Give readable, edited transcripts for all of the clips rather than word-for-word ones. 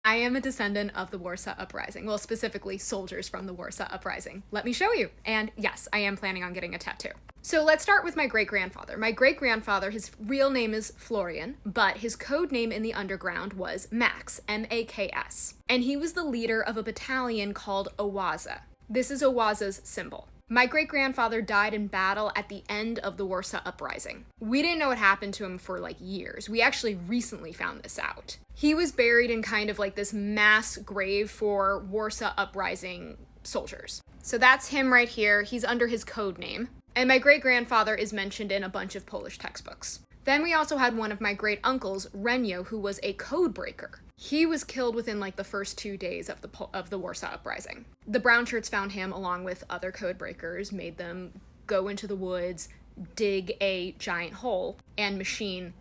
I am a descendant of the Warsaw Uprising. Well, specifically soldiers from the Warsaw Uprising. Let me show you. And yes, I am planning on getting a tattoo. So let's start with my great-grandfather. My great-grandfather, his real name is Florian, but his code name in the underground was Max, M-A-K-S. And he was the leader of a battalion called Owaza. This is Owaza's symbol. My great-grandfather died in battle at the end of the Warsaw Uprising. We didn't know what happened to him for like years. We actually recently found this out. He was buried in kind of like this mass grave for Warsaw Uprising soldiers. So that's him right here. He's under his code name. And my great-grandfather is mentioned in a bunch of Polish textbooks. Then we also had one of my great-uncles, Renio, who was a code breaker. He was killed within like the first 2 days of the Warsaw Uprising. The brown shirts found him along with other code breakers, made them go into the woods, dig a giant hole, and machine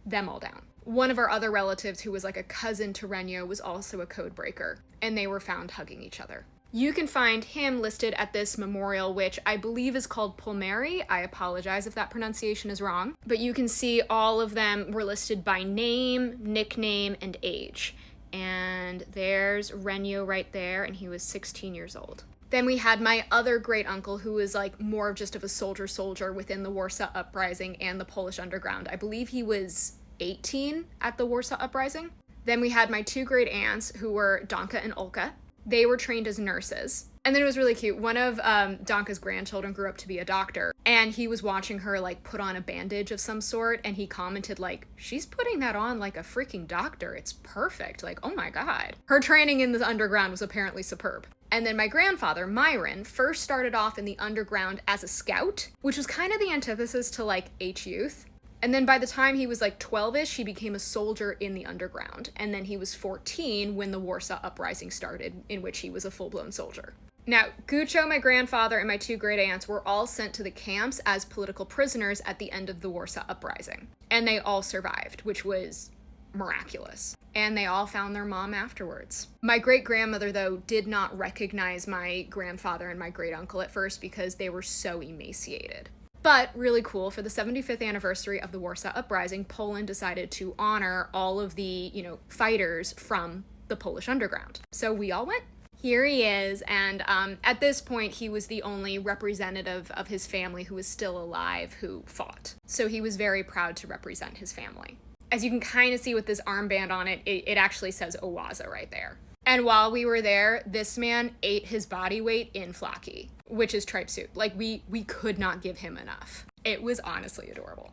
them all down. One of our other relatives, who was like a cousin to Renio, was also a code breaker, and they were found hugging each other. You can find him listed at this memorial, which I believe is called Pulmary. I apologize if that pronunciation is wrong. But you can see all of them were listed by name, nickname, and age. And there's Renio right there, and he was 16 years old. Then we had my other great uncle, who was like more just of a soldier within the Warsaw Uprising and the Polish Underground. I believe he was 18 at the Warsaw Uprising. Then we had my two great aunts, who were Danka and Olka. They were trained as nurses. And then it was really cute. One of Danka's grandchildren grew up to be a doctor, and he was watching her like put on a bandage of some sort, and he commented like, she's putting that on like a freaking doctor. It's perfect. Like, oh my God. Her training in the underground was apparently superb. And then my grandfather, Myron, first started off in the underground as a scout, which was kind of the antithesis to like H-Youth. And then by the time he was like 12-ish, he became a soldier in the underground. And then he was 14 when the Warsaw Uprising started, in which he was a full-blown soldier. Now, Gucho, my grandfather, and my two great aunts were all sent to the camps as political prisoners at the end of the Warsaw Uprising. And they all survived, which was miraculous. And they all found their mom afterwards. My great-grandmother, though, did not recognize my grandfather and my great-uncle at first because they were so emaciated. But really cool, for the 75th anniversary of the Warsaw Uprising, Poland decided to honor all of the, fighters from the Polish underground. So we all went. Here he is, and at this point, he was the only representative of his family who was still alive who fought. So he was very proud to represent his family. As you can kind of see with this armband on it, it actually says Owaza right there. And while we were there, this man ate his body weight in flaki, which is tripe soup. Like, we could not give him enough. It was honestly adorable.